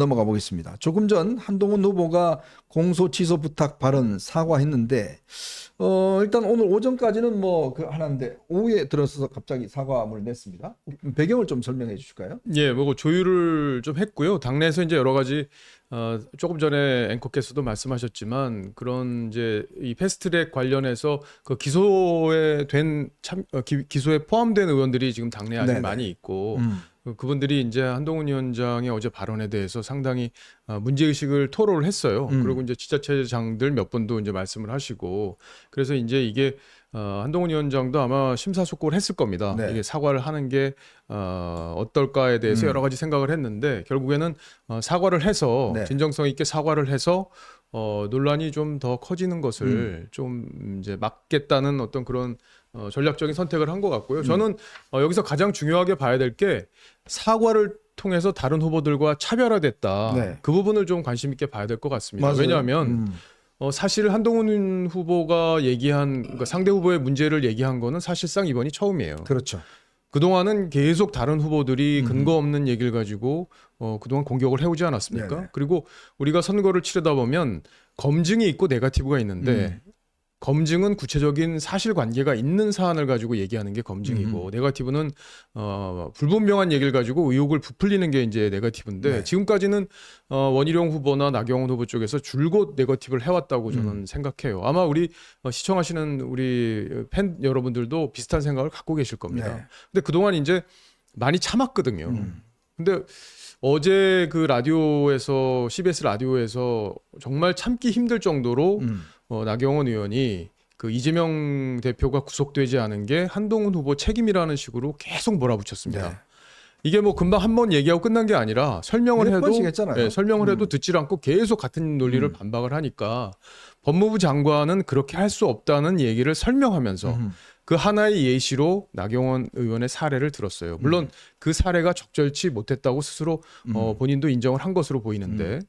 넘어가 보겠습니다. 조금 전 한동훈 후보가 공소 취소 부탁 발언 사과했는데 일단 오늘 오전까지는 뭐 그 하나인데 오후에 들어서서 갑자기 사과문을 냈습니다. 배경을 좀 설명해 주실까요? 예, 뭐 조율을 좀 했고요. 당내에서 이제 여러 가지 조금 전에 앵커께서도 말씀하셨지만 그런 이제 이 패스트트랙 관련해서 그 기소에 기소에 포함된 의원들이 지금 당내에 아직 네네. 많이 있고 그분들이 이제 한동훈 위원장의 어제 발언에 대해서 상당히 문제의식을 토로를 했어요. 그리고 이제 지자체장들 몇 분도 이제 말씀을 하시고 그래서 이제 이게 한동훈 위원장도 아마 심사숙고를 했을 겁니다. 네. 이게 사과를 하는 게 어떨까에 대해서 여러 가지 생각을 했는데 결국에는 사과를 해서 네. 진정성 있게 사과를 해서 논란이 좀 더 커지는 것을 좀 이제 막겠다는 어떤 그런 전략적인 선택을 한 것 같고요. 저는 여기서 가장 중요하게 봐야 될 게 사과를 통해서 다른 후보들과 차별화됐다. 네. 그 부분을 좀 관심 있게 봐야 될 것 같습니다. 맞아요. 왜냐하면 사실 한동훈 후보가 얘기한 그러니까 상대 후보의 문제를 얘기한 거는 사실상 이번이 처음이에요. 그렇죠. 그동안은 계속 다른 후보들이 근거 없는 얘기를 가지고 그동안 공격을 해오지 않았습니까? 네네. 그리고 우리가 선거를 치르다 보면 검증이 있고 네거티브가 있는데 검증은 구체적인 사실관계가 있는 사안을 가지고 얘기하는 게 검증이고 네거티브는 불분명한 얘기를 가지고 의혹을 부풀리는 게 이제 네거티브인데 네. 지금까지는 원희룡 후보나 나경원 후보 쪽에서 줄곧 네거티브를 해왔다고 저는 생각해요. 아마 우리 시청하시는 우리 팬 여러분들도 비슷한 생각을 갖고 계실 겁니다. 네. 근데 그동안 이제 많이 참았거든요. 근데 어제 그 라디오에서 CBS 라디오에서 정말 참기 힘들 정도로 나경원 의원이 그 이재명 대표가 구속되지 않은 게 한동훈 후보 책임이라는 식으로 계속 몰아붙였습니다. 네. 이게 뭐 금방 한 번 얘기하고 끝난 게 아니라 설명을 몇 해도 번씩 했잖아요. 설명을 해도 듣질 않고 계속 같은 논리를 반박을 하니까 법무부 장관은 그렇게 할 수 없다는 얘기를 설명하면서 그 하나의 예시로 나경원 의원의 사례를 들었어요. 물론 그 사례가 적절치 못했다고 스스로 본인도 인정을 한 것으로 보이는데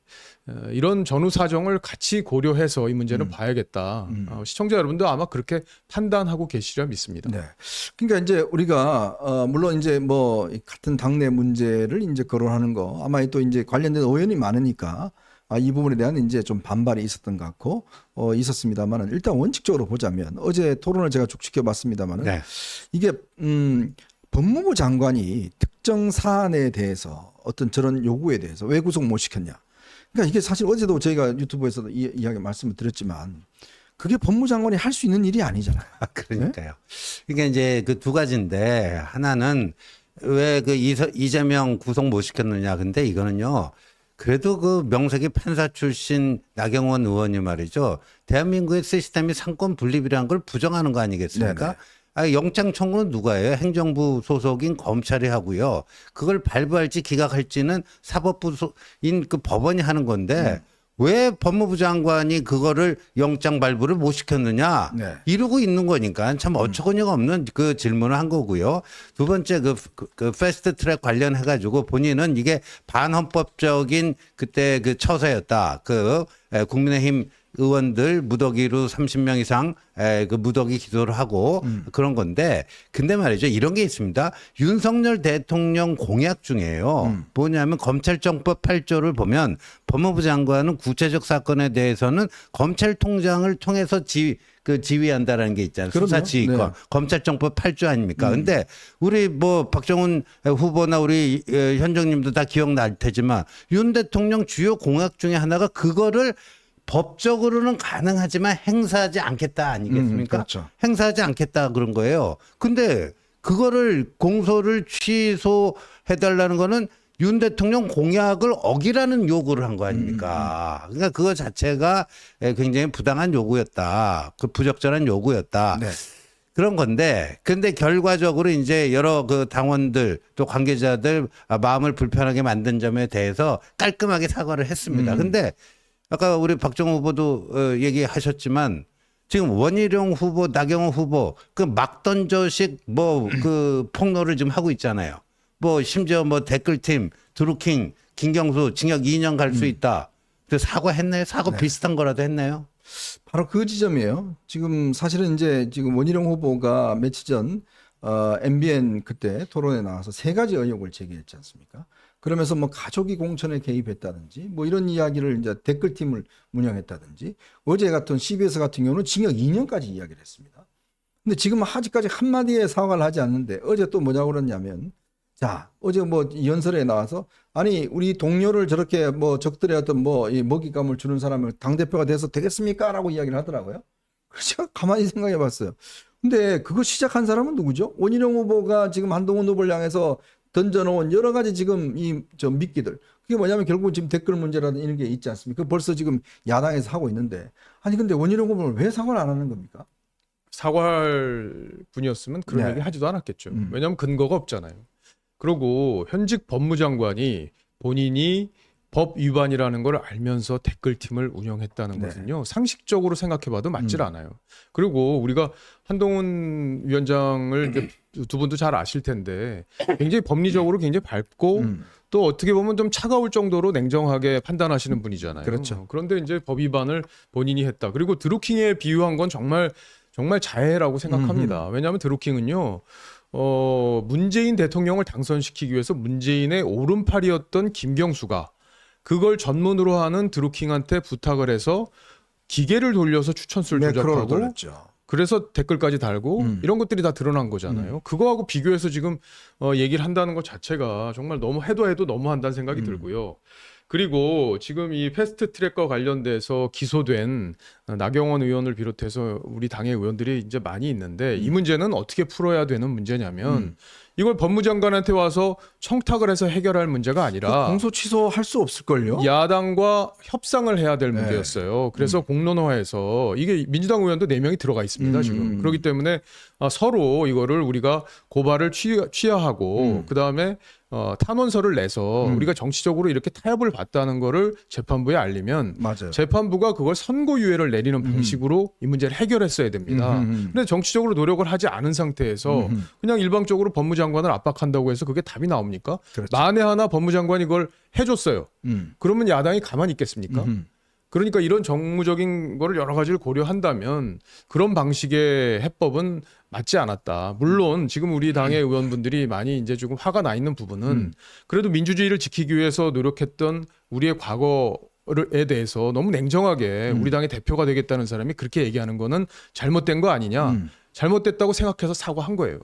이런 전후 사정을 같이 고려해서 이 문제는 봐야겠다. 시청자 여러분도 아마 그렇게 판단하고 계시리라 믿습니다. 네. 그러니까 이제 우리가 물론 이제 뭐 같은 당내 문제를 이제 거론하는 거 아마 또 이제 관련된 의원이 많으니까 이 부분에 대한 이제 좀 반발이 있었던 것 같고 있었습니다만은 일단 원칙적으로 보자면 어제 토론을 제가 쭉 지켜봤습니다만은 네. 이게 법무부 장관이 특정 사안에 대해서 어떤 저런 요구에 대해서 왜 구속 못 시켰냐. 그러니까 이게 사실 어제도 저희가 유튜브에서도 이야기 말씀을 드렸지만 그게 법무부 장관이 할 수 있는 일이 아니잖아요. 그러니까요. 그러니까 이제 그 두 가지인데 하나는 왜 그 이재명 구속 못 시켰느냐. 근데 이거는요. 그래도 그 명색이 판사 출신 나경원 의원이 말이죠. 대한민국의 시스템이 상권 분립이라는 걸 부정하는 거 아니겠습니까? 영장 청구는 누가 해요? 행정부 소속인 검찰이 하고요. 그걸 발부할지 기각할지는 사법부인 그 법원이 하는 건데 왜 법무부 장관이 그거를 영장 발부를 못 시켰느냐 이러고 있는 거니까 참 어처구니가 없는 그 질문을 한 거고요. 두 번째 그 패스트 트랙 관련해 가지고 본인은 이게 반헌법적인 그때 그 처사였다. 그 국민의힘 의원들 무더기로 30명 이상 그 무더기 기소를 하고 그런 건데 근데 말이죠. 이런 게 있습니다. 윤석열 대통령 공약 중에요. 뭐냐면 검찰정법 8조를 보면 법무부 장관은 구체적 사건에 대해서는 검찰총장을 통해서 지휘한다라는 게 있잖아요. 수사지휘권. 네. 검찰정법 8조 아닙니까? 근데 우리 뭐 박정훈 후보나 우리 현정님도 다 기억날 테지만 윤 대통령 주요 공약 중에 하나가 그거를 법적으로는 가능하지만 행사하지 않겠다 아니겠습니까? 그렇죠. 행사하지 않겠다 그런 거예요. 근데 그거를 공소를 취소해달라는 거는 윤 대통령 공약을 어기라는 요구를 한 거 아닙니까? 그러니까 그거 자체가 굉장히 부당한 요구였다. 그 부적절한 요구였다. 네. 그런 건데, 근데 결과적으로 이제 여러 그 당원들 또 관계자들 마음을 불편하게 만든 점에 대해서 깔끔하게 사과를 했습니다. 근데 아까 우리 박정호 후보도 얘기하셨지만 지금 원희룡 후보, 나경원 후보 그 막 던져식 뭐 그 폭로를 지금 하고 있잖아요. 뭐 심지어 뭐 댓글팀 드루킹 김경수 징역 2년 갈 수 있다. 그 사과했나요? 사과 비슷한 거라도 했나요? 바로 그 지점이에요. 지금 사실은 이제 지금 원희룡 후보가 며칠 전 MBN 그때 토론에 나와서 세 가지 의혹을 제기했지 않습니까? 그러면서 뭐 가족이 공천에 개입했다든지 뭐 이런 이야기를 이제 댓글팀을 운영했다든지 어제 같은 CBS 같은 경우는 징역 2년까지 이야기를 했습니다. 근데 지금 아직까지 한마디의 사과를 하지 않는데 어제 또 뭐냐고 그러냐면 자, 어제 뭐 연설에 나와서 아니 우리 동료를 저렇게 뭐 적들의 어떤 뭐 이 먹잇감을 주는 사람을 당대표가 돼서 되겠습니까? 라고 이야기를 하더라고요. 그래서 제가 가만히 생각해 봤어요. 근데 그거 시작한 사람은 누구죠? 원희룡 후보가 지금 한동훈 후보를 향해서 던져놓은 여러 가지 지금 이 저 미끼들. 그게 뭐냐면 결국 지금 댓글 문제라든 이런 게 있지 않습니까? 그 벌써 지금 야당에서 하고 있는데 아니 근데 원희룡 후보는 왜 사과를 안 하는 겁니까? 사과할 분이었으면 그런 네. 얘기 하지도 않았겠죠. 왜냐하면 근거가 없잖아요. 그리고 현직 법무장관이 본인이 법 위반이라는 걸 알면서 댓글팀을 운영했다는 네. 것은요. 상식적으로 생각해봐도 맞질 않아요. 그리고 우리가 한동훈 위원장을 이제 두 분도 잘 아실 텐데 굉장히 법리적으로 굉장히 밝고 또 어떻게 보면 좀 차가울 정도로 냉정하게 판단하시는 분이잖아요. 그렇죠. 그런데 이제 법 위반을 본인이 했다. 그리고 드루킹에 비유한 건 정말 자해라고 생각합니다. 왜냐하면 드루킹은요. 문재인 대통령을 당선시키기 위해서 문재인의 오른팔이었던 김경수가 그걸 전문으로 하는 드루킹한테 부탁을 해서 기계를 돌려서 추천수를 매크로를 조작하고 돌렸죠. 그래서 댓글까지 달고 이런 것들이 다 드러난 거잖아요. 그거하고 비교해서 지금 얘기를 한다는 것 자체가 정말 너무 해도 너무한다는 생각이 들고요. 그리고 지금 이 패스트 트랙과 관련돼서 기소된 나경원 의원을 비롯해서 우리 당의 의원들이 이제 많이 있는데 이 문제는 어떻게 풀어야 되는 문제냐면 이걸 법무장관한테 와서 청탁을 해서 해결할 문제가 아니라 공소 취소할 수 없을걸요? 야당과 협상을 해야 될 네. 문제였어요. 그래서 공론화해서 이게 민주당 의원도 4명이 들어가 있습니다. 지금. 그렇기 때문에 서로 이거를 우리가 고발을 취하하고 그다음에 탄원서를 내서 우리가 정치적으로 이렇게 타협을 봤다는 거를 재판부에 알리면 맞아요. 재판부가 그걸 선고유예를 내리는 방식으로 이 문제를 해결했어야 됩니다. 근데 정치적으로 노력을 하지 않은 상태에서 그냥 일방적으로 법무장관을 압박한다고 해서 그게 답이 나옵니까? 그렇죠. 만에 하나 법무장관이 이걸 해줬어요. 그러면 야당이 가만히 있겠습니까? 그러니까 이런 정무적인 거를 여러 가지를 고려한다면 그런 방식의 해법은 맞지 않았다. 물론 지금 우리 당의 의원분들이 많이 이제 조금 화가 나 있는 부분은 그래도 민주주의를 지키기 위해서 노력했던 우리의 과거에 대해서 너무 냉정하게 우리 당의 대표가 되겠다는 사람이 그렇게 얘기하는 거는 잘못된 거 아니냐. 잘못됐다고 생각해서 사과한 거예요.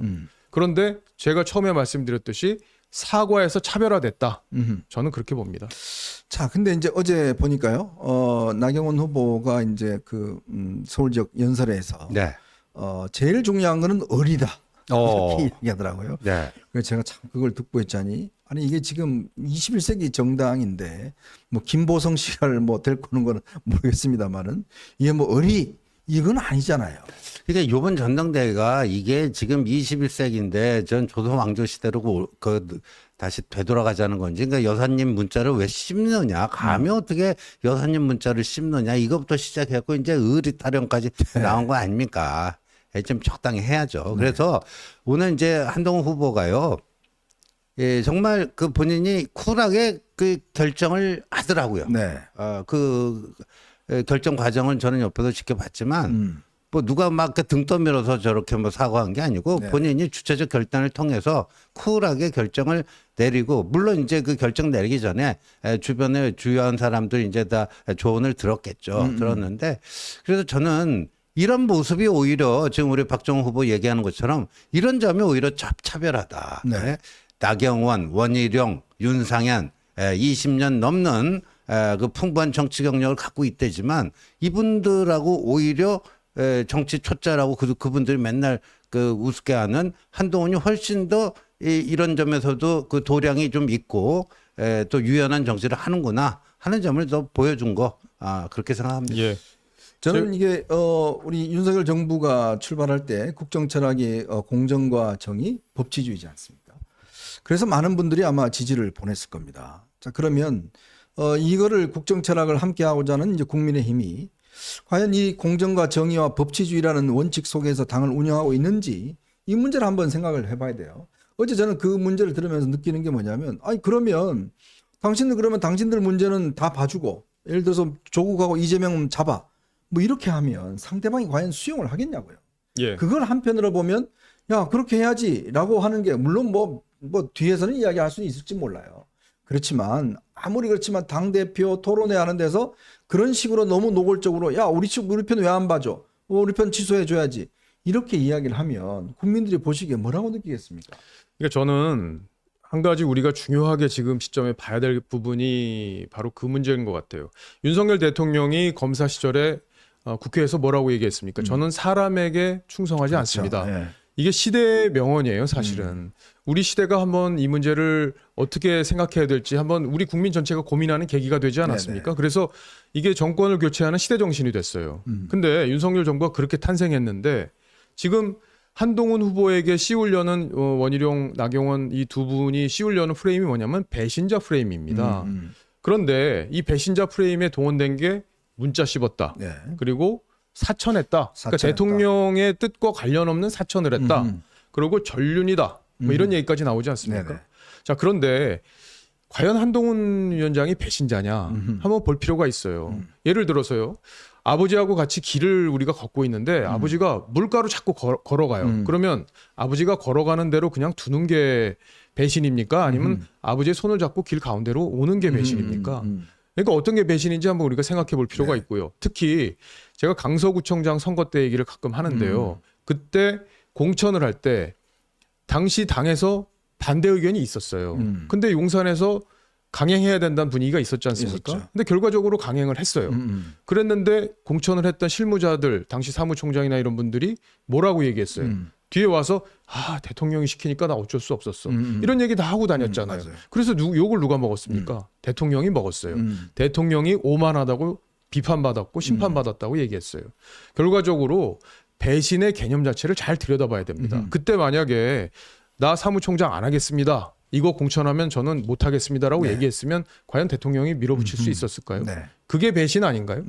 그런데 제가 처음에 말씀드렸듯이 사과에서 차별화됐다. 저는 그렇게 봅니다. 자, 근데 이제 어제 보니까요, 나경원 후보가 이제 그 서울 지역 연설에서 네. 제일 중요한 거는 어리다 어. 이렇게 얘기하더라고요. 네. 그래서 제가 참 그걸 듣고 있자니 아니 이게 지금 21세기 정당인데 뭐 김보성 씨를 뭐 데리고 오는 거는 모르겠습니다만은 이게 뭐 이건 아니잖아요. 그러니까 이번 전당대회가 이게 지금 21세기인데 전 조선 왕조 시대로 다시 되돌아가자는 건지 그러니까 여사님 문자를 왜 씹느냐 감히 어떻게 여사님 문자를 씹느냐 이것부터 시작해갖고 이제 의리 타령까지 나온 거 아닙니까? 좀 적당히 해야죠. 그래서 오늘 이제 한동훈 후보가요. 예, 정말 그 본인이 쿨하게 그 결정을 하더라고요. 네. 그 결정 과정은 저는 옆에서 지켜봤지만 뭐 누가 막 등 떠밀어서 저렇게 뭐 사과한 게 아니고 네. 본인이 주체적 결단을 통해서 쿨하게 결정을 내리고 물론 이제 그 결정 내리기 전에 주변에 주요한 사람들 이제 다 조언을 들었겠죠. 들었는데 그래서 저는 이런 모습이 오히려 지금 우리 박정호 후보 얘기하는 것처럼 이런 점이 오히려 차별하다. 네. 나경원, 원희룡, 윤상현 20년 넘는 그 풍부한 정치 경력을 갖고 있대지만 이분들하고 오히려 정치 초짜라고 그분들이 맨날 그 우습게하는 한동훈이 훨씬 더 이런 점에서도 그 도량이 좀 있고 또 유연한 정치를 하는구나 하는 점을 더 보여준 거 그렇게 생각합니다. 예. 저는 이게 우리 윤석열 정부가 출발할 때 국정 철학이 공정과 정의, 법치주의지 않습니까? 그래서 많은 분들이 아마 지지를 보냈을 겁니다. 자, 그러면 이거를 국정 철학을 함께 하고자 하는 이제 국민의힘이 과연 이 공정과 정의와 법치주의라는 원칙 속에서 당을 운영하고 있는지 이 문제를 한번 생각을 해봐야 돼요. 어제 저는 그 문제를 들으면서 느끼는 게 뭐냐면 아니 그러면 당신들 문제는 다 봐주고 예를 들어서 조국하고 이재명 잡아 뭐 이렇게 하면 상대방이 과연 수용을 하겠냐고요. 예. 그걸 한편으로 보면 야 그렇게 해야지라고 하는 게 물론 뭐 뒤에서는 이야기할 수는 있을지 몰라요. 그렇지만 아무리 그렇지만 당대표 토론회 하는 데서 그런 식으로 너무 노골적으로 야 우리 편 왜 안 봐줘? 우리 편 취소해줘야지. 이렇게 이야기를 하면 국민들이 보시기에 뭐라고 느끼겠습니까? 그러니까 저는 한 가지 우리가 중요하게 지금 시점에 봐야 될 부분이 바로 그 문제인 것 같아요. 윤석열 대통령이 검사 시절에 국회에서 뭐라고 얘기했습니까? 저는 사람에게 충성하지 그렇죠. 않습니다. 예. 이게 시대의 명언이에요, 사실은. 우리 시대가 한번 이 문제를 어떻게 생각해야 될지 한번 우리 국민 전체가 고민하는 계기가 되지 않았습니까? 그래서 이게 정권을 교체하는 시대 정신이 됐어요. 근데 윤석열 정부가 그렇게 탄생했는데 지금 한동훈 후보에게 씌우려는 원희룡, 나경원 이 두 분이 씌우려는 프레임이 뭐냐면 배신자 프레임입니다. 그런데 이 배신자 프레임에 동원된 게 문자 씹었다. 네. 그리고 사천했다. 그러니까 사천했다. 대통령의 뜻과 관련 없는 사천을 했다. 그리고 전륜이다. 뭐 이런 얘기까지 나오지 않습니까? 네네. 자, 그런데 과연 한동훈 위원장이 배신자냐 한번 볼 필요가 있어요. 예를 들어서요. 아버지하고 같이 길을 우리가 걷고 있는데 아버지가 물가로 자꾸 걸어가요. 그러면 아버지가 걸어가는 대로 그냥 두는 게 배신입니까? 아니면 아버지의 손을 잡고 길 가운데로 오는 게 배신입니까? 그러니까 어떤 게 배신인지 한번 우리가 생각해 볼 필요가 있고요. 특히 제가 강서구청장 선거 때 얘기를 가끔 하는데요. 그때 공천을 할 때 당시 당에서 반대 의견이 있었어요. 근데 용산에서 강행해야 된다는 분위기가 있었지 않습니까? 있었죠. 근데 결과적으로 강행을 했어요. 그랬는데 공천을 했던 실무자들, 당시 사무총장이나 이런 분들이 뭐라고 얘기했어요? 뒤에 와서 대통령이 시키니까 나 어쩔 수 없었어. 이런 얘기 다 하고 다녔잖아요. 맞아요. 그래서 욕을 누가 먹었습니까? 대통령이 먹었어요. 대통령이 오만하다고 비판받았고 심판받았다고 얘기했어요. 결과적으로 배신의 개념 자체를 잘 들여다봐야 됩니다. 그때 만약에 나 사무총장 안 하겠습니다. 이거 공천하면 저는 못 하겠습니다라고 얘기했으면 과연 대통령이 밀어붙일 수 있었을까요? 네. 그게 배신 아닌가요?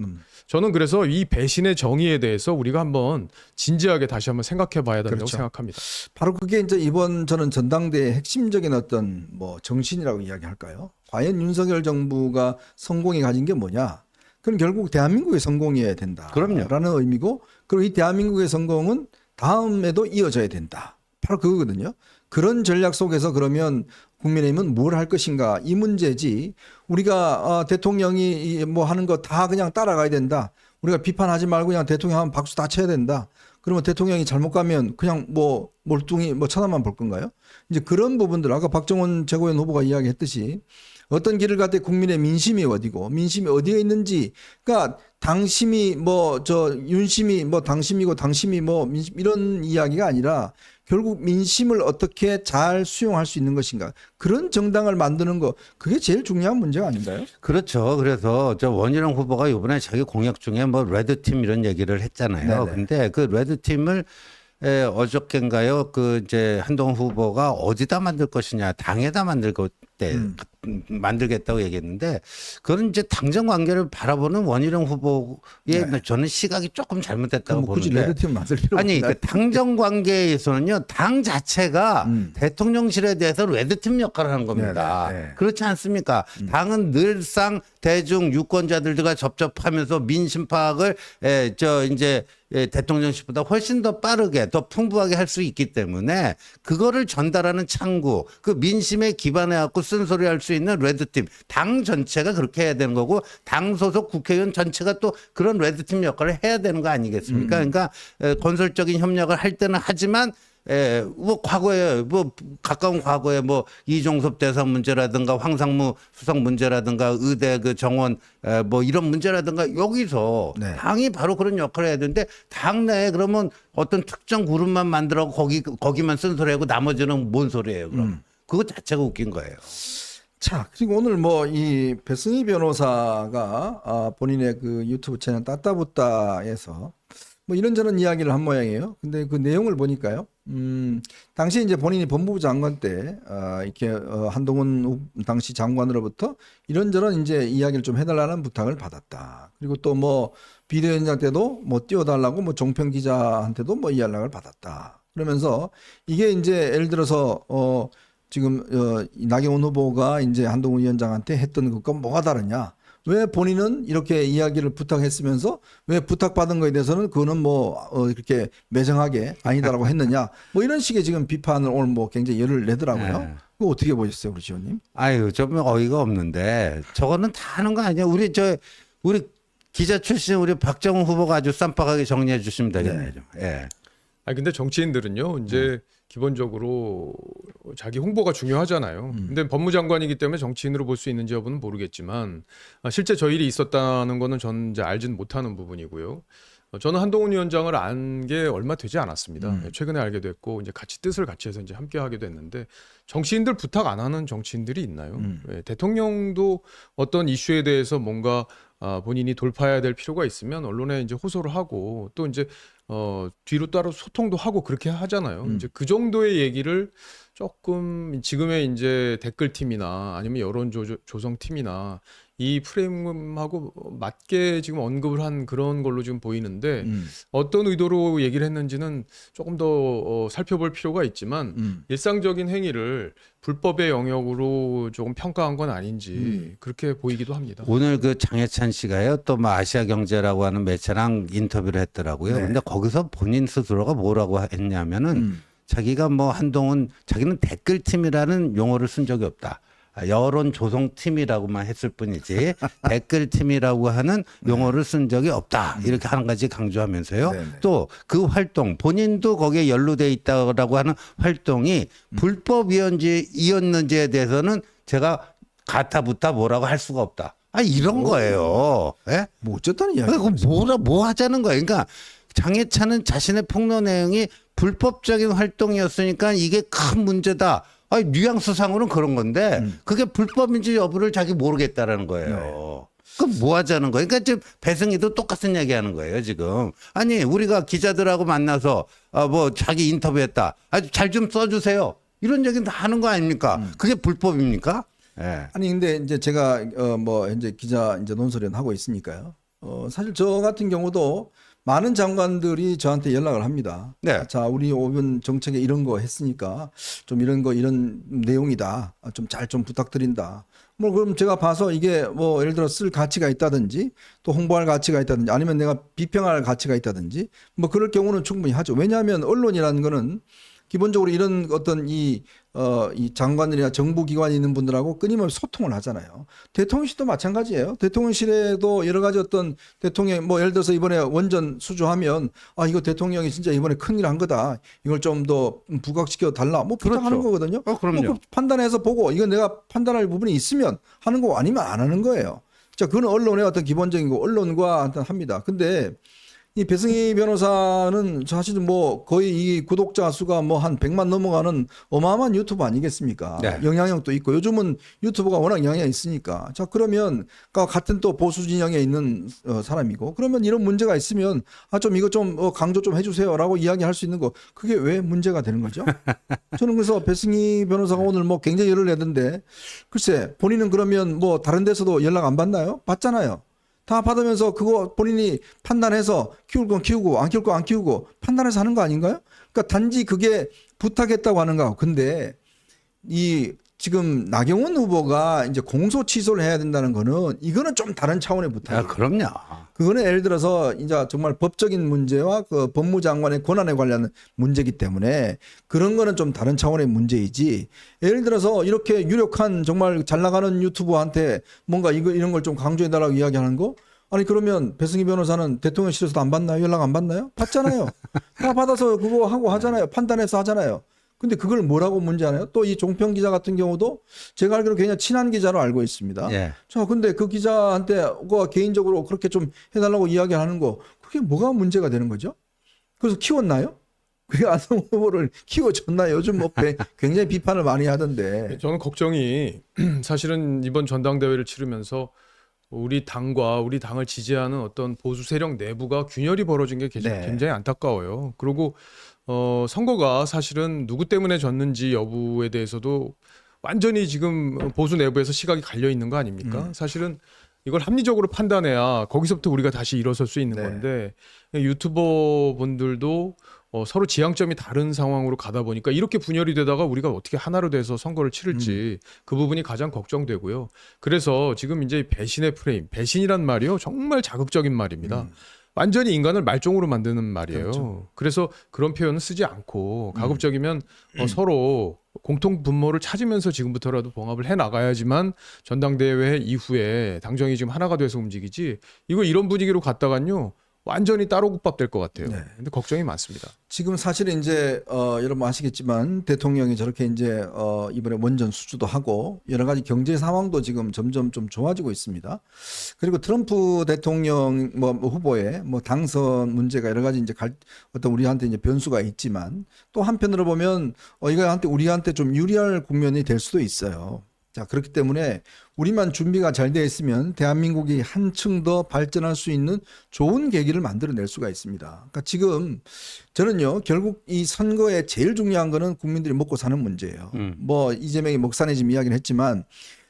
저는 그래서 이 배신의 정의에 대해서 우리가 한번 진지하게 다시 한번 생각해 봐야 된다고 그렇죠. 생각합니다. 바로 그게 이제 이번 저는 전당대의 핵심적인 어떤 뭐 정신이라고 이야기할까요? 과연 윤석열 정부가 성공이 가진 게 뭐냐? 그건 결국 대한민국의 성공이어야 된다. 그럼요. 라는 의미고, 그리고 이 대한민국의 성공은 다음에도 이어져야 된다. 바로 그거거든요. 그런 전략 속에서 그러면 국민의힘은 뭘 할 것인가 이 문제지. 우리가 대통령이 뭐 하는 거 다 그냥 따라가야 된다. 우리가 비판하지 말고 그냥 대통령 하면 박수 다 쳐야 된다. 그러면 대통령이 잘못 가면 그냥 뭐 몰뚱히 뭐 쳐다만 볼 건가요? 이제 그런 부분들 아까 박정원 최고위원 후보가 이야기했듯이 어떤 길을 갈 때 국민의 민심이 어디고 민심이 어디에 있는지, 그러니까 당심이 뭐 윤심이 뭐 당심이고 당심이 뭐 민심 이런 이야기가 아니라 결국 민심을 어떻게 잘 수용할 수 있는 것인가, 그런 정당을 만드는 거, 그게 제일 중요한 문제가 아닌가요? 그렇죠. 그래서 저 원희룡 후보가 이번에 자기 공약 중에 뭐 레드팀 이런 얘기를 했잖아요. 네네. 근데 그 레드팀을 어저께인가요? 그 이제 한동훈 후보가 어디다 만들 것이냐, 당에다 만들겠다고 얘기했는데, 그건 이제 당정 관계를 바라보는 원희룡 후보의 저는 시각이 조금 잘못됐다고 그럼 굳이 보는데. 레드팀 만들 필요 아니, 없나요? 그 당정 관계에서는요, 당 자체가 대통령실에 대해서 레드팀 역할을 하는 겁니다. 네네. 그렇지 않습니까? 당은 늘상 대중 유권자들과 접촉하면서 민심 파악을 대통령실보다 훨씬 더 빠르게 더 풍부하게 할 수 있기 때문에 그거를 전달하는 창구, 그 민심에 기반해 갖고 쓴소리 할 수 있는 레드팀, 당 전체가 그렇게 해야 되는 거고, 당 소속 국회의원 전체가 또 그런 레드팀 역할을 해야 되는 거 아니겠습니까? 그러니까 건설적인 협력을 할 때는 하지만 뭐 과거에 뭐 가까운 과거에 뭐 이종섭 대사 문제라든가 황상무 수석 문제라든가 의대 그 정원 뭐 이런 문제라든가 여기서 네. 당이 바로 그런 역할을 해야 되는데, 당내에 그러면 어떤 특정 그룹만 만들어 거기만 쓴소리하고 나머지는 뭔 소리예요? 그럼 그거 자체가 웃긴 거예요. 자, 그리고 오늘 뭐 이 배승희 변호사가 본인의 그 유튜브 채널 따따붙다에서 뭐 이런저런 이야기를 한 모양이에요. 근데 그 내용을 보니까요. 당시 이제 본인이 법무부 장관 때 이렇게 한동훈 당시 장관으로부터 이런저런 이제 이야기를 좀 해달라는 부탁을 받았다. 그리고 또 뭐 비대위원장 때도 뭐 띄워달라고 뭐 종편 기자한테도 뭐 이 연락을 받았다. 그러면서 이게 이제 예를 들어서 지금 나경원 후보가 이제 한동훈 위원장한테 했던 것과 뭐가 다르냐? 왜 본인은 이렇게 이야기를 부탁했으면서 왜 부탁받은 거에 대해서는 그거는 뭐 이렇게 매정하게 아니다라고 했느냐 뭐 이런 식의 지금 비판을 오늘 뭐 굉장히 열을 내더라고요. 네. 그거 어떻게 보셨어요, 우리 지원님? 아유, 좀 어이가 없는데 저거는 다 하는 거 아니야? 우리 기자 출신 우리 박정훈 후보가 아주 쌈박하게 정리해 주시면 되겠네요. 예. 아니 근데 정치인들은요 이제 기본적으로 자기 홍보가 중요하잖아요. 근데 법무장관이기 때문에 정치인으로 볼 수 있는지 여부는 모르겠지만 실제 저 일이 있었다는 거는 저는 이제 알지는 못하는 부분이고요. 저는 한동훈 위원장을 안 게 얼마 되지 않았습니다. 최근에 알게 됐고 이제 같이 뜻을 같이 해서 이제 함께 하게 됐는데 정치인들 부탁 안 하는 정치인들이 있나요? 예, 대통령도 어떤 이슈에 대해서 뭔가 본인이 돌파해야 될 필요가 있으면 언론에 이제 호소를 하고 또 이제 뒤로 따로 소통도 하고 그렇게 하잖아요. 이제 그 정도의 얘기를 조금 지금의 이제 댓글팀이나 아니면 여론 조성팀이나 이 프레임하고 맞게 지금 언급을 한 그런 걸로 지금 보이는데 어떤 의도로 얘기를 했는지는 조금 더 살펴볼 필요가 있지만 일상적인 행위를 불법의 영역으로 조금 평가한 건 아닌지 그렇게 보이기도 합니다. 오늘 그 장해찬 씨가요 또 뭐 아시아경제라고 하는 매체랑 인터뷰를 했더라고요. 네. 근데 거기서 본인 스스로가 뭐라고 했냐면은 자기가 뭐 한동훈 자기는 댓글팀이라는 용어를 쓴 적이 없다. 여론 조성팀이라고만 했을 뿐이지 댓글팀이라고 하는 용어를 쓴 적이 없다. 이렇게 한 가지 강조하면서요. 네네. 또 그 활동 본인도 거기에 연루돼 있다고 하는 활동이 불법이었는지에 대해서는 제가 가타부타 뭐라고 할 수가 없다. 이런 거예요. 예? 뭐 어쨌다는 이야기. 그럼 뭐 하자는 거예요. 그러니까 장해찬은 자신의 폭로 내용이 불법적인 활동이었으니까 이게 큰 문제다. 뉘앙스상으로는 그런 건데 그게 불법인지 여부를 자기 모르겠다라는 거예요. 그럼 뭐 하자는 거예요? 그러니까 지금 배승희도 똑같은 얘기 하는 거예요, 지금. 아니, 우리가 기자들하고 만나서 뭐 자기 인터뷰했다. 아주 잘 좀 써주세요. 이런 얘기는 다 하는 거 아닙니까? 그게 불법입니까? 예. 아니 근데 이제 제가 뭐 현재 기자 이제 논설위원 하고 있으니까요. 사실 저 같은 경우도 많은 장관들이 저한테 연락을 합니다. 네. 자, 우리 오변 정책에 이런 거 했으니까 좀 이런 내용이다. 좀 잘 좀 부탁드린다. 뭐 그럼 제가 봐서 이게 뭐 예를 들어 쓸 가치가 있다든지 또 홍보할 가치가 있다든지 아니면 내가 비평할 가치가 있다든지 뭐 그럴 경우는 충분히 하죠. 왜냐하면 언론이라는 거는 기본적으로 이런 어떤 이 장관들이나 정부기관에 있는 분들하고 끊임없이 소통을 하잖아요. 대통령실도 마찬가지예요. 대통령실에도 여러 가지 어떤 대통령 뭐 예를 들어서 이번에 원전 수주하면 이거 대통령이 진짜 이번에 큰일 한 거다. 이걸 좀 더 부각시켜 달라. 뭐 부탁하는 그렇죠. 거거든요. 그럼요. 뭐 판단해서 보고 이건 내가 판단할 부분이 있으면 하는 거 아니면 안 하는 거예요. 자, 그건 언론의 어떤 기본적인 거 언론과 어떤 합니다. 근데 이 배승희 변호사는 사실은 뭐 거의 이 구독자 수가 뭐 한 100만 넘어가는 어마어마한 유튜버 아니겠습니까? 네. 영향력도 있고 요즘은 유튜브가 워낙 영향이 있으니까. 자, 그러면 같은 또 보수 진영에 있는 사람이고 그러면 이런 문제가 있으면 좀 이거 좀 강조 좀 해주세요라고 이야기할 수 있는 거 그게 왜 문제가 되는 거죠? 저는 그래서 배승희 변호사가 오늘 뭐 굉장히 열을 내던데 글쎄 본인은 그러면 뭐 다른 데서도 연락 안 받나요? 받잖아요. 다 받으면서 그거 본인이 판단해서 키울 건 키우고 안 키울 건 안 키우고 판단해서 하는 거 아닌가요? 그러니까 단지 그게 부탁했다고 하는 거고. 근데 이 지금 나경원 후보가 이제 공소 취소를 해야 된다는 거는 이거는 좀 다른 차원의 부탁이에요. 그럼요. 그거는 예를 들어서 이제 정말 법적인 문제와 그 법무장관의 권한에 관련 문제이기 때문에 그런 거는 좀 다른 차원의 문제이지. 예를 들어서 이렇게 유력한 정말 잘 나가는 유튜버한테 뭔가 이런 걸 좀 강조해달라고 이야기하는 거? 아니 그러면 배승희 변호사는 대통령실에서도 안 받나요? 연락 안 받나요? 받잖아요. 다 받아서 그거 하고 하잖아요. 판단해서 하잖아요. 근데 그걸 뭐라고 문제하나요? 또 이 종평 기자 같은 경우도 제가 알기로 굉장히 친한 기자로 알고 있습니다. 예. 자, 근데 그 기자한테 개인적으로 그렇게 좀 해달라고 이야기하는 거 그게 뭐가 문제가 되는 거죠? 그래서 키웠나요? 그게 안성 후보를 키워줬나요? 요즘 뭐 굉장히 비판을 많이 하던데. 저는 걱정이 사실은 이번 전당대회를 치르면서 우리 당과 우리 당을 지지하는 어떤 보수 세력 내부가 균열이 벌어진 게 네. 굉장히 안타까워요. 그리고 선거가 사실은 누구 때문에 졌는지 여부에 대해서도 완전히 지금 보수 내부에서 시각이 갈려 있는 거 아닙니까? 사실은 이걸 합리적으로 판단해야 거기서부터 우리가 다시 일어설 수 있는 네. 건데 유튜버 분들도 서로 지향점이 다른 상황으로 가다 보니까 이렇게 분열이 되다가 우리가 어떻게 하나로 돼서 선거를 치를지 그 부분이 가장 걱정되고요. 그래서 지금 이제 배신의 프레임, 배신이란 말이요 정말 자극적인 말입니다. 완전히 인간을 말종으로 만드는 말이에요. 그렇죠. 그래서 그런 표현은 쓰지 않고 가급적이면 서로 공통 분모를 찾으면서 지금부터라도 봉합을 해 나가야지만 전당대회 이후에 당정이 지금 하나가 돼서 움직이지 이거 이런 분위기로 갔다간요 완전히 따로 국밥 될 것 같아요. 네. 근데 걱정이 많습니다. 지금 사실은 이제 여러분 아시겠지만 대통령이 저렇게 이제 이번에 원전 수주도 하고 여러 가지 경제 상황도 지금 점점 좀 좋아지고 있습니다. 그리고 트럼프 대통령 뭐 후보의 뭐 당선 문제가 여러 가지 이제 어떤 우리한테 이제 변수가 있지만 또 한편으로 보면 이거한테 우리한테 좀 유리할 국면이 될 수도 있어요. 자, 그렇기 때문에 우리만 준비가 잘 되어 있으면 대한민국이 한층 더 발전할 수 있는 좋은 계기를 만들어낼 수가 있습니다. 그러니까 지금 저는요, 결국 이 선거에 제일 중요한 거는 국민들이 먹고 사는 문제예요. 뭐 이재명이 먹사내 지금 이야기를 했지만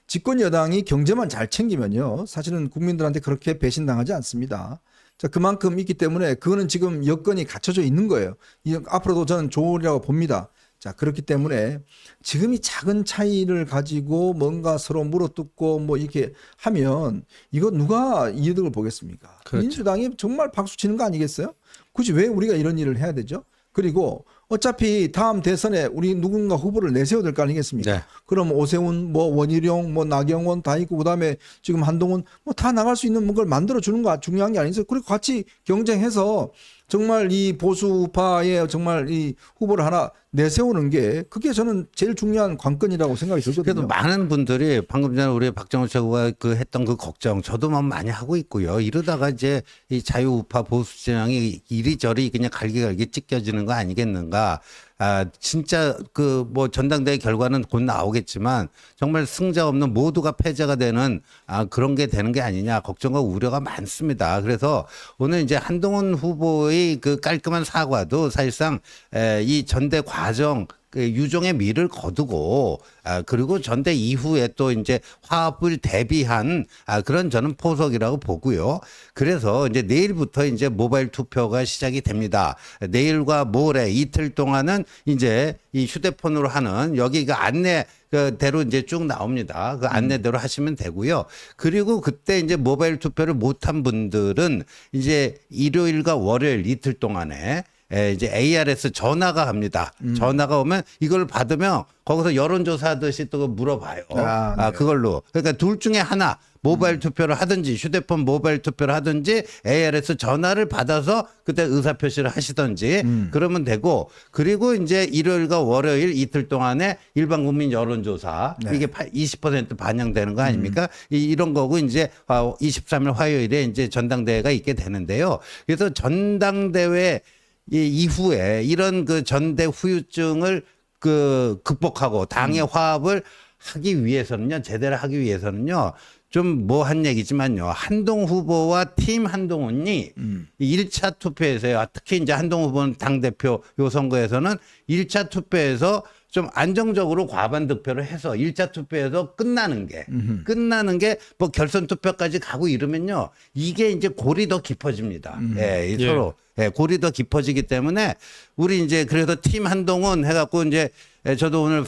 집권 여당이 경제만 잘 챙기면요, 사실은 국민들한테 그렇게 배신당하지 않습니다. 자, 그만큼 있기 때문에 그거는 지금 여건이 갖춰져 있는 거예요. 앞으로도 저는 좋으리라고 봅니다. 자, 그렇기 때문에 지금 이 작은 차이를 가지고 뭔가 서로 물어뜯고 뭐 이렇게 하면 이거 누가 이득을 보겠습니까? 그렇죠. 민주당이 정말 박수 치는 거 아니겠어요? 굳이 왜 우리가 이런 일을 해야 되죠? 그리고 어차피 다음 대선에 우리 누군가 후보를 내세워야 될 거 아니겠습니까? 네. 그럼 오세훈, 뭐 원희룡, 뭐 나경원 다 있고 그다음에 지금 한동훈 뭐 다 나갈 수 있는 걸 만들어 주는 거 중요한 게 아니겠어요? 그리고 같이 경쟁해서 정말 이 보수파의 정말 이 후보를 하나 내세우는 게 그게 저는 제일 중요한 관건이라고 생각이 그래도 들거든요. 많은 분들이 방금 전에 우리 박정호 최고가 그 했던 그 걱정 저도 뭐 많이 하고 있고요. 이러다가 이제 이 자유우파 보수 진영이 이리저리 그냥 갈기갈기 찢겨지는 거 아니겠는가. 아, 진짜 그 뭐 전당대회 결과는 곧 나오겠지만 정말 승자 없는 모두가 패자가 되는 그런 게 되는 게 아니냐 걱정과 우려가 많습니다. 그래서 오늘 이제 한동훈 후보의 그 깔끔한 사과도 사실상 이 전대 과정 그 유종의 미를 거두고 그리고 전대 이후에 또 이제 화합을 대비한 그런 저는 포석이라고 보고요. 그래서 이제 내일부터 이제 모바일 투표가 시작이 됩니다. 내일과 모레 이틀 동안은 이제 이 휴대폰으로 하는 여기가 안내대로 이제 쭉 나옵니다. 그 안내대로 하시면 되고요. 그리고 그때 이제 모바일 투표를 못한 분들은 이제 일요일과 월요일 이틀 동안에 이제 ARS 전화가 갑니다. 전화가 오면 이걸 받으면 거기서 여론조사 하듯이 또 물어봐요. 네. 그걸로. 그러니까 둘 중에 하나 모바일 투표를 하든지 휴대폰 모바일 투표를 하든지 ARS 전화를 받아서 그때 의사표시를 하시든지 그러면 되고 그리고 이제 일요일과 월요일 이틀 동안에 일반 국민 여론조사 네. 이게 20% 반영되는 거 아닙니까? 이런 거고 이제 23일 화요일에 이제 전당대회가 있게 되는데요. 그래서 전당대회 이후에 이런 그 전대 후유증을 그 극복하고 당의 화합을 하기 위해서는요, 제대로 하기 위해서는요, 좀 뭐 한 얘기지만요, 한동 후보와 팀 한동훈이 1차 투표에서요, 특히 이제 한동 후보는 당대표 요 선거에서는 1차 투표에서 좀 안정적으로 과반 득표를 해서 1차 투표에서 끝나는 게 뭐 결선 투표까지 가고 이러면요, 이게 이제 골이 더 깊어집니다. 예, 서로. 예, 골이 더 깊어지기 때문에 우리 이제 그래서 팀 한동훈 해갖고 이제 저도 오늘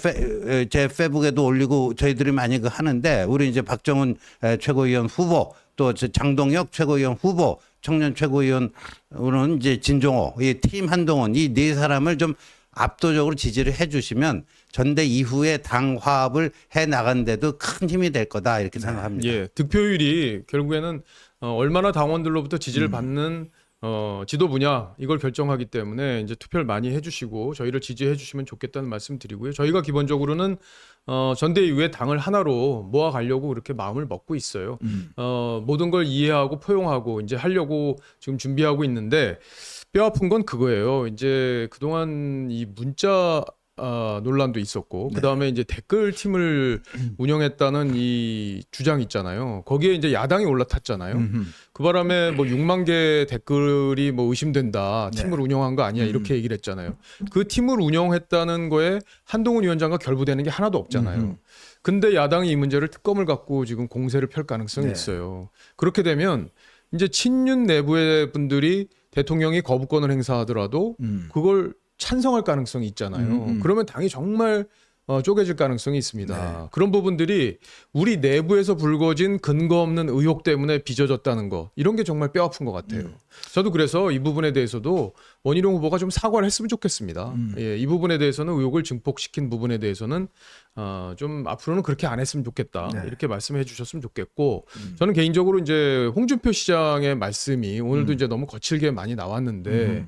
제 페북에도 올리고 저희들이 많이 그 하는데 우리 이제 박정훈 최고위원 후보 또 장동혁 최고위원 후보 청년 최고위원으로는 이제 진종호 이 팀 한동훈 이 네 사람을 좀 압도적으로 지지를 해 주시면 전대 이후에 당 화합을 해 나가는데도 큰 힘이 될 거다 이렇게 생각합니다. 예, 득표율이 결국에는 얼마나 당원들로부터 지지를 받는 지도부냐 이걸 결정하기 때문에 이제 투표를 많이 해주시고 저희를 지지해 주시면 좋겠다는 말씀 드리고요. 저희가 기본적으로는 전대 이후에 당을 하나로 모아가려고 그렇게 마음을 먹고 있어요. 모든 걸 이해하고 포용하고 이제 하려고 지금 준비하고 있는데 뼈 아픈 건 그거예요. 이제 그동안 이 문자 논란도 있었고 네. 그다음에 이제 댓글 팀을 운영했다는 이 주장 있잖아요. 거기에 이제 야당이 올라탔잖아요. 그 바람에 뭐 6만 개 댓글이 뭐 의심된다. 네. 팀을 운영한 거 아니야. 이렇게 얘기를 했잖아요. 그 팀을 운영했다는 거에 한동훈 위원장과 결부되는 게 하나도 없잖아요. 근데 야당이 이 문제를 특검을 갖고 지금 공세를 펼 가능성이 네. 있어요. 그렇게 되면 이제 친윤 내부의 분들이 대통령이 거부권을 행사하더라도 그걸 찬성할 가능성이 있잖아요. 그러면 당이 정말 쪼개질 가능성이 있습니다. 네. 그런 부분들이 우리 내부에서 불거진 근거 없는 의혹 때문에 빚어졌다는 거, 이런 게 정말 뼈아픈 것 같아요. 저도 그래서 이 부분에 대해서도 원희룡 후보가 좀 사과를 했으면 좋겠습니다. 예, 이 부분에 대해서는 의혹을 증폭시킨 부분에 대해서는 좀 앞으로는 그렇게 안 했으면 좋겠다. 네. 이렇게 말씀해 주셨으면 좋겠고, 저는 개인적으로 이제 홍준표 시장의 말씀이 오늘도 이제 너무 거칠게 많이 나왔는데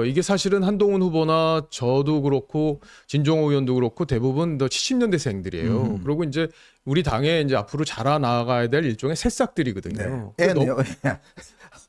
이게 사실은 한동훈 후보나 저도 그렇고 진종호 의원도 그렇고 대부분 더 70년대생들이에요. 그리고 이제 우리 당에 이제 앞으로 자라나가야 될 일종의 새싹들이거든요. 애네요.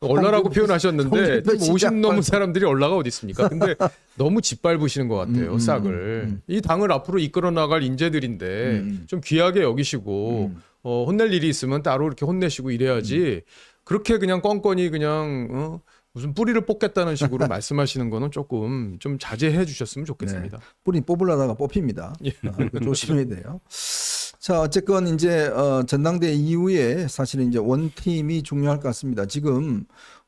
얼라라고 표현하셨는데 홍준표 지금 50 시장 넘은 사람들이 얼라가 어디 있습니까? 근데 너무 짓밟으시는 것 같아요, 싹을. 이 당을 앞으로 이끌어 나갈 인재들인데 좀 귀하게 여기시고 혼낼 일이 있으면 따로 이렇게 혼내시고 이래야지. 그렇게 그냥 껌껌이 그냥 무슨 뿌리를 뽑겠다는 식으로 말씀하시는 거는 조금 좀 자제해 주셨으면 좋겠습니다. 뿌리 뽑으려다가 뽑힙니다. 예. 그거 조심해야 돼요. 자, 어쨌건 이제 전당대 이후에 사실은 이제 원팀이 중요할 것 같습니다. 지금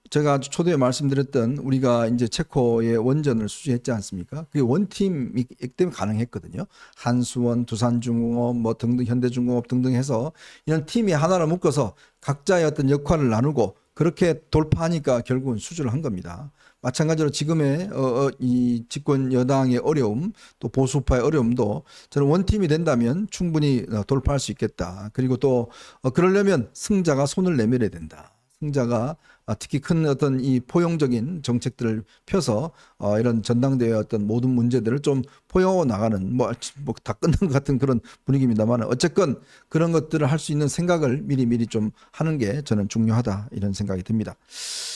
제가 초대에 말씀드렸던 우리가 이제 체코의 원전을 수주했지 않습니까? 그게 원팀이 때문에 가능했거든요. 한수원, 두산중공업, 뭐 등등, 현대중공업 등등 해서 이런 팀이 하나로 묶어서 각자의 어떤 역할을 나누고 그렇게 돌파하니까 결국은 수주를 한 겁니다. 마찬가지로 지금의 이 집권 여당의 어려움, 또 보수파의 어려움도 저는 원팀이 된다면 충분히 돌파할 수 있겠다. 그리고 또 그러려면 승자가 손을 내밀어야 된다. 승자가 특히 큰 어떤 이 포용적인 정책들을 펴서 이런 전당대회 어떤 모든 문제들을 좀 포용하고 나가는 뭐 다 끝난 것 같은 그런 분위기입니다만 어쨌건 그런 것들을 할 수 있는 생각을 미리 좀 하는 게 저는 중요하다 이런 생각이 듭니다.